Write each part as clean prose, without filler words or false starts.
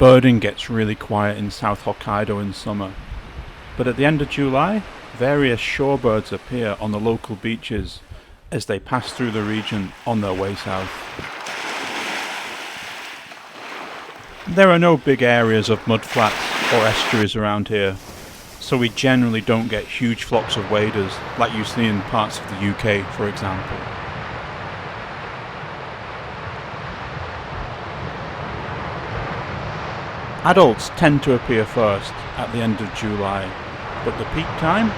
Birding gets really quiet in South Hokkaido in summer, but at the end of July, various shorebirds appear on the local beaches as they pass through the region on their way south. There are no big areas of mudflats or estuaries around here, so we generally don't get huge flocks of waders like you see in parts of the UK, for example. Adults tend to appear first at the end of July, but the peak time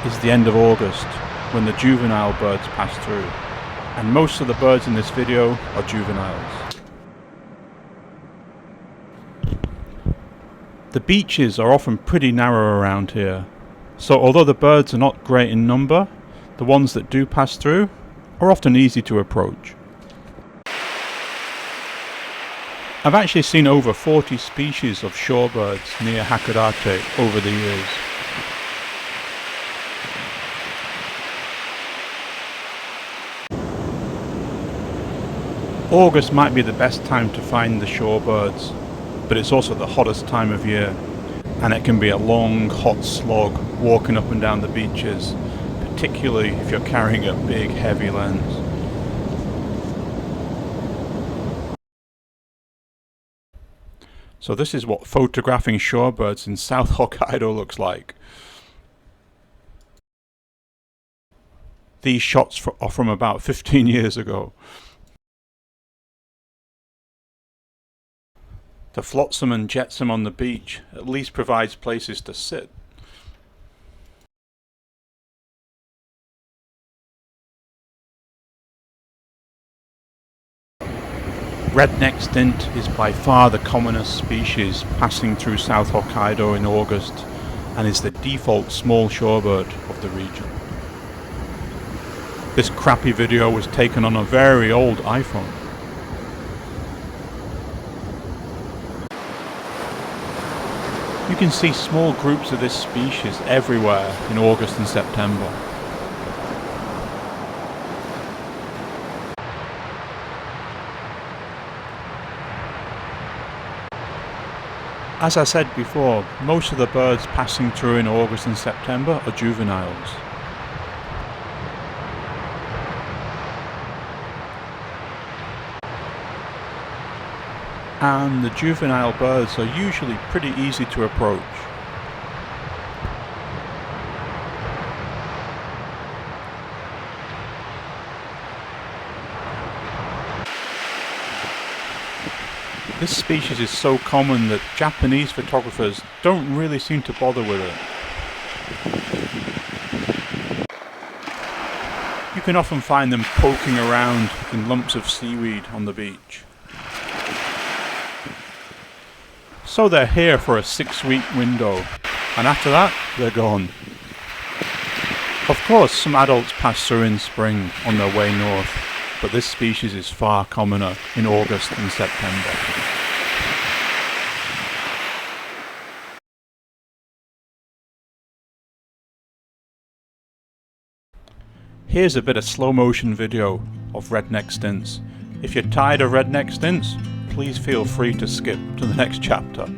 is the end of August, when the juvenile birds pass through, and most of the birds in this video are juveniles. The beaches are often pretty narrow around here, so although the birds are not great in number, the ones that do pass through are often easy to approach. I've actually seen over 40 species of shorebirds near Hakodate over the years. August might be the best time to find the shorebirds, but it's also the hottest time of year, and it can be a long, hot slog walking up and down the beaches, particularly if you're carrying a big, heavy lens. So this is what photographing shorebirds in South Hokkaido looks like. These shots are from about 15 years ago. The flotsam and jetsam on the beach at least provides places to sit. Redneck stint is by far the commonest species passing through South Hokkaido in August and is the default small shorebird of the region. This crappy video was taken on a very old iPhone. You can see small groups of this species everywhere in August and September. As I said before, most of the birds passing through in August and September are juveniles. And the juvenile birds are usually pretty easy to approach. This species is so common that Japanese photographers don't really seem to bother with it. You can often find them poking around in lumps of seaweed on the beach. So they're here for a 6-week window, and after that, they're gone. Of course, some adults pass through in spring on their way north, but this species is far commoner in August and September. Here's a bit of slow motion video of redneck stints. If you're tired of redneck stints, please feel free to skip to the next chapter.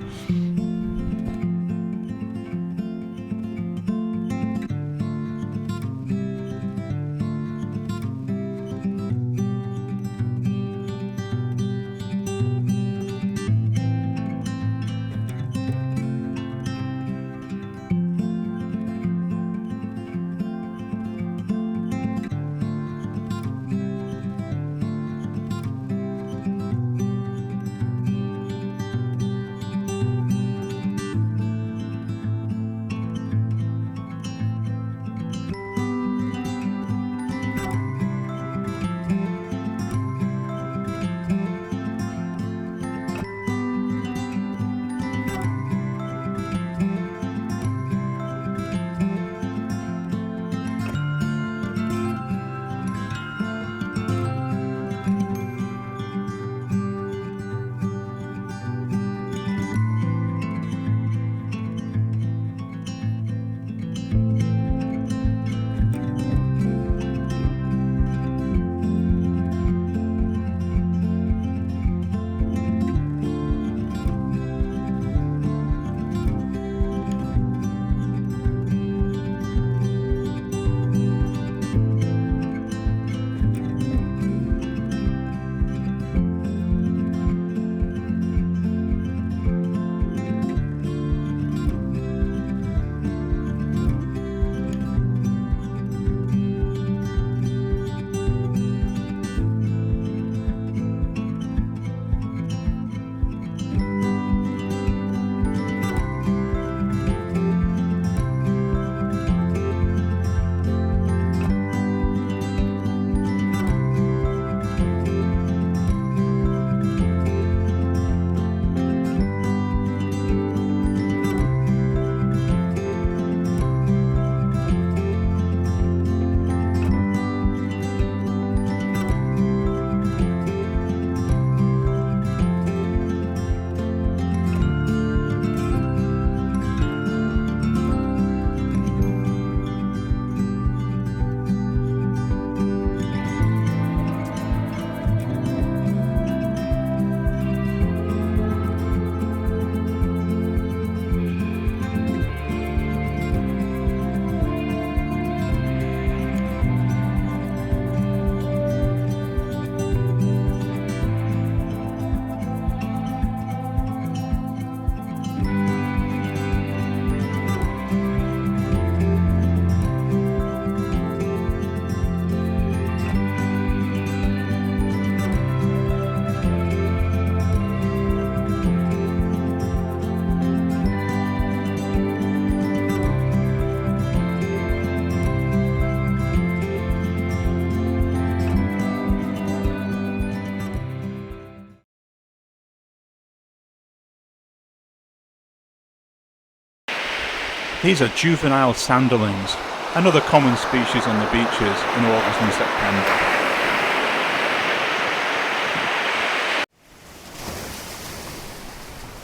These are juvenile Sanderlings, another common species on the beaches in August and September.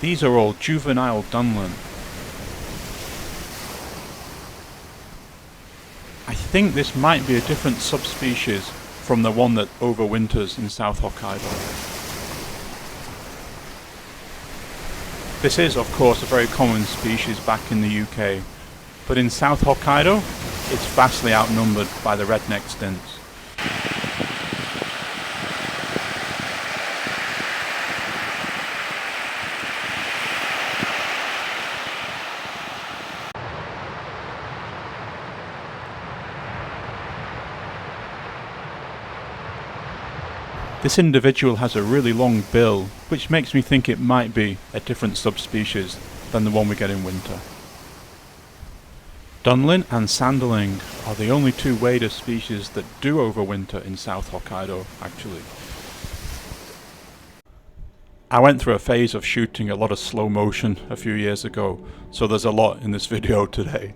These are all juvenile Dunlin. I think this might be a different subspecies from the one that overwinters in South Hokkaido. This is, of course, a very common species back in the UK, but in South Hokkaido, it's vastly outnumbered by the redneck Stints. This individual has a really long bill, which makes me think it might be a different subspecies than the one we get in winter. Dunlin and Sanderling are the only two wader species that do overwinter in South Hokkaido, actually. I went through a phase of shooting a lot of slow motion a few years ago, so there's a lot in this video today.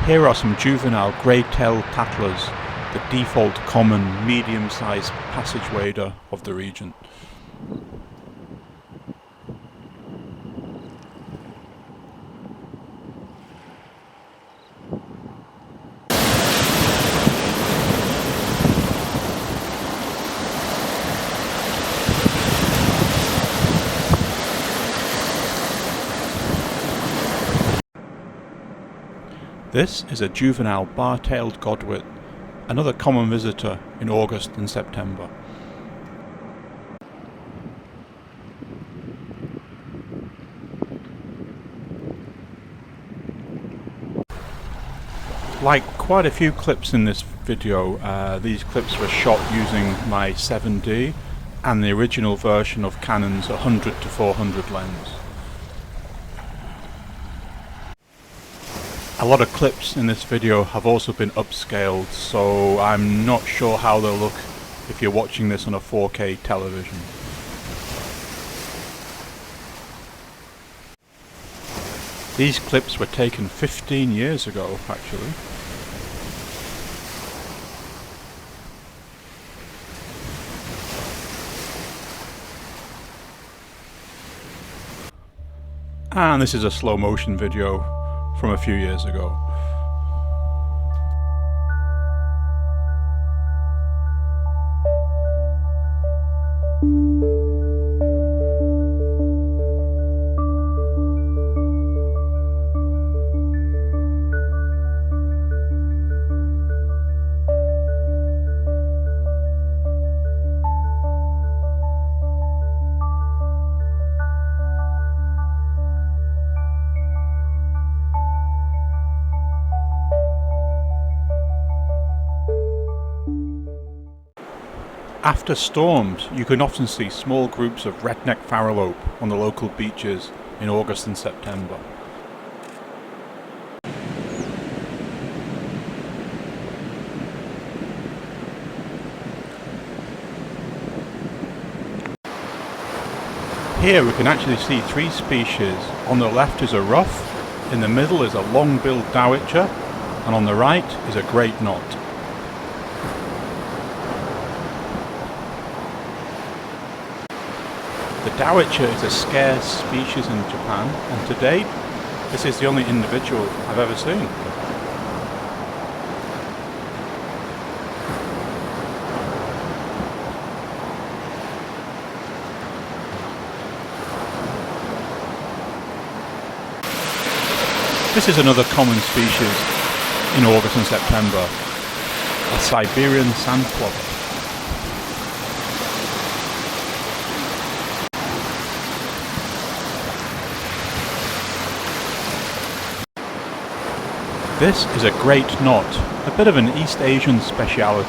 Here are some juvenile grey-tailed tattlers, the default common medium-sized passage wader of the region. This is a juvenile bar-tailed Godwit, another common visitor in August and September. Like quite a few clips in this video, these clips were shot using my 7D and the original version of Canon's 100 to 400 lens. A lot of clips in this video have also been upscaled, so I'm not sure how they'll look if you're watching this on a 4K television. These clips were taken 15 years ago, actually. And this is a slow motion video from a few years ago. After storms, you can often see small groups of redneck Pharalope on the local beaches in August and September. Here we can actually see three species. On the left is a Ruff, in the middle is a long-billed Dowitcher, and on the right is a great knot. The Dowitcher is a scarce species in Japan, and to date, this is the only individual I've ever seen. This is another common species in August and September, a Siberian sand plover. This is a great knot, a bit of an East Asian speciality.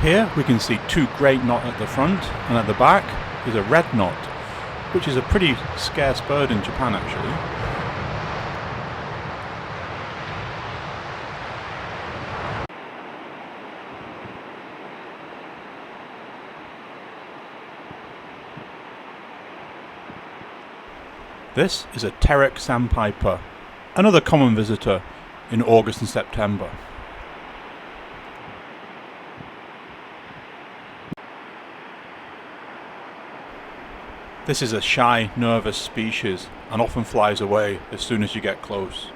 Here we can see two great knot at the front, and at the back is a red knot, which is a pretty scarce bird in Japan actually. This is a Terek Sandpiper, another common visitor in August and September. This is a shy, nervous species and often flies away as soon as you get close.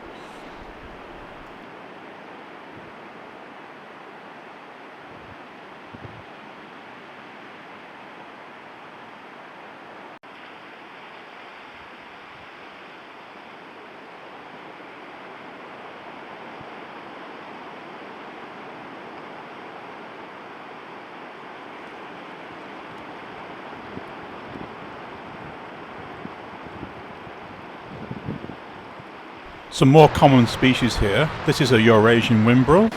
Some more common species here. This is a Eurasian Whimbrel,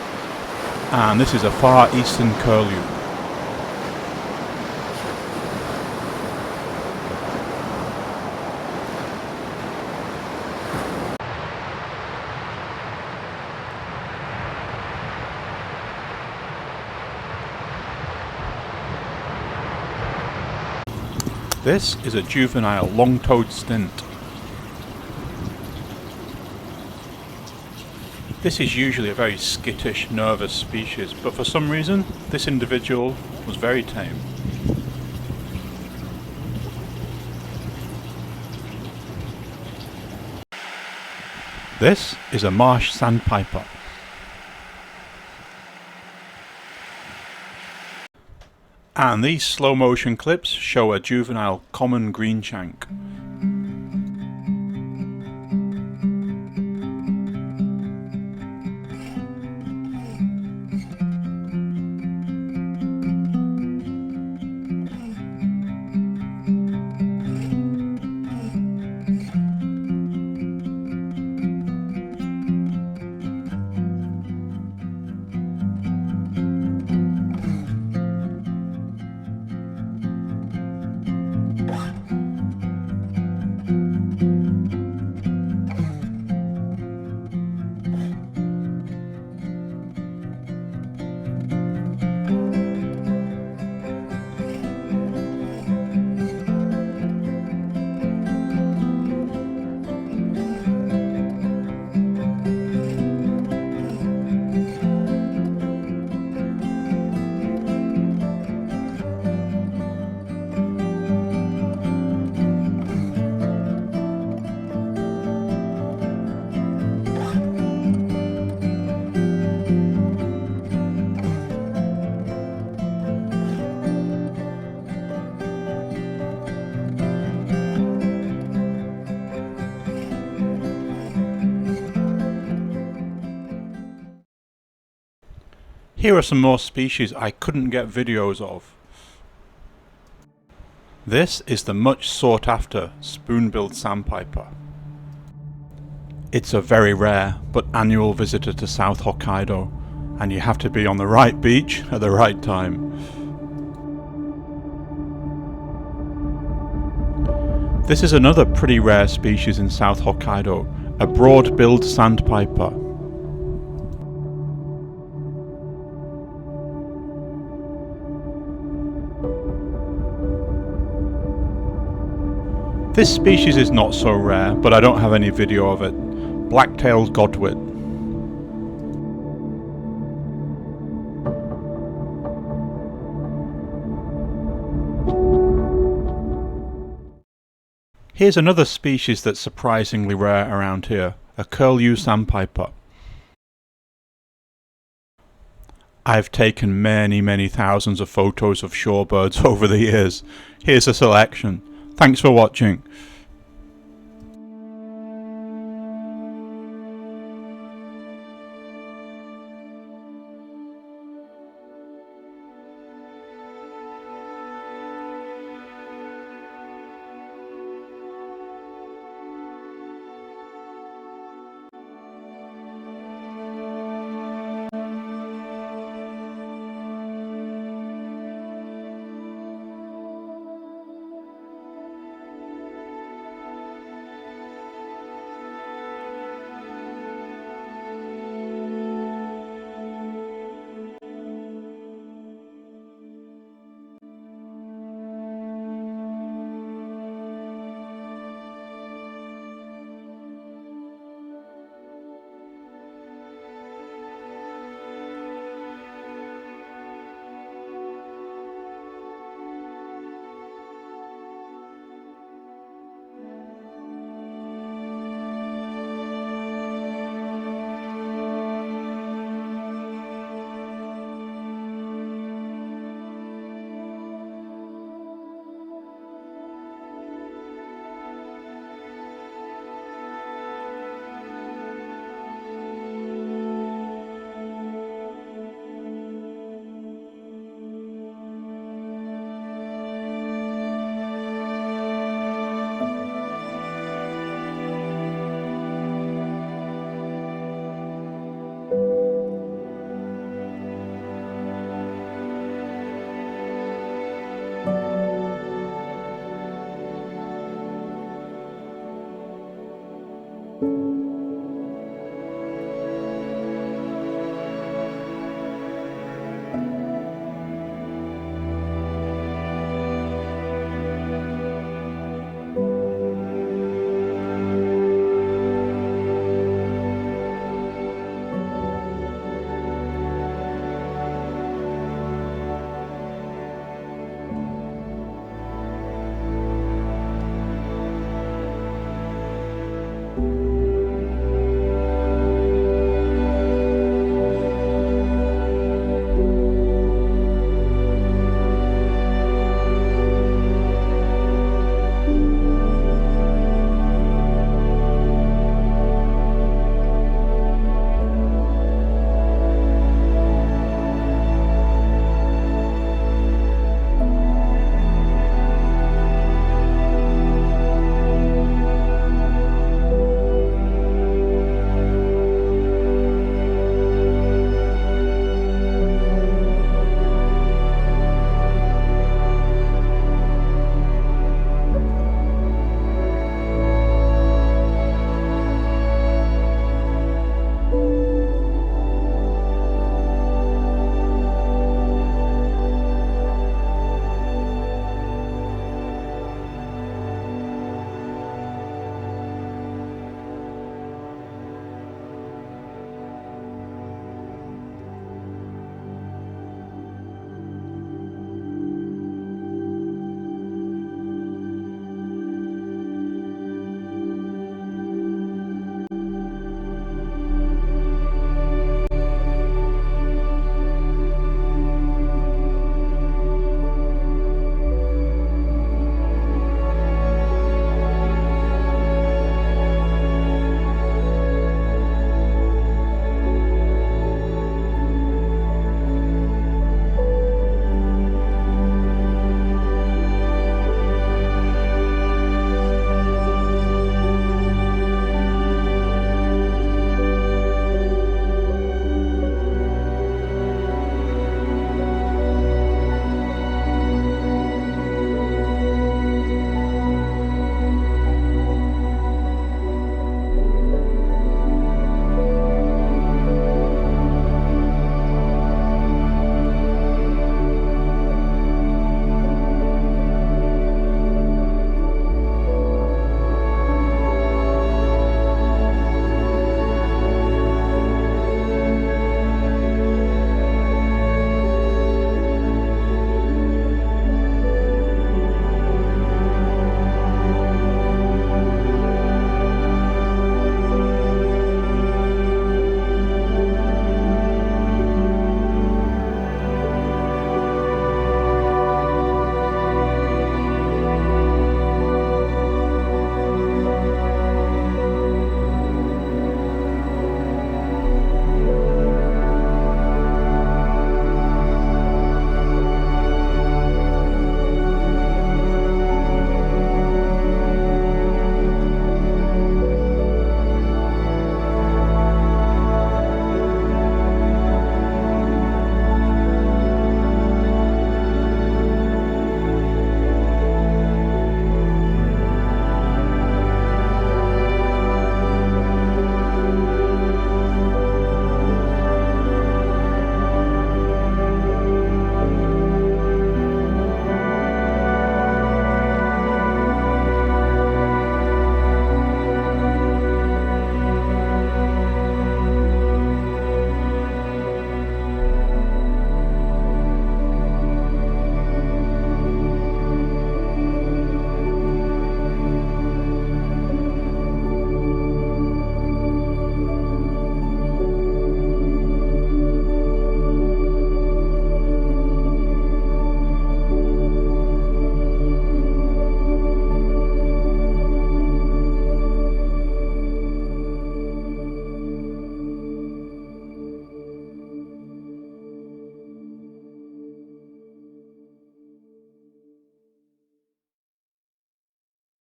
and this is a far eastern Curlew. This is a juvenile long-toed stint. This is usually a very skittish, nervous species, but for some reason, this individual was very tame. This is a Marsh Sandpiper. And these slow motion clips show a juvenile common Greenshank. Here are some more species I couldn't get videos of. This is the much sought after spoon-billed sandpiper. It's a very rare but annual visitor to South Hokkaido, and you have to be on the right beach at the right time. This is another pretty rare species in South Hokkaido, a broad-billed sandpiper. This species is not so rare, but I don't have any video of it. Black-tailed Godwit. Here's another species that's surprisingly rare around here, a Curlew sandpiper. I've taken many thousands of photos of shorebirds over the years. Here's a selection. Thanks for watching.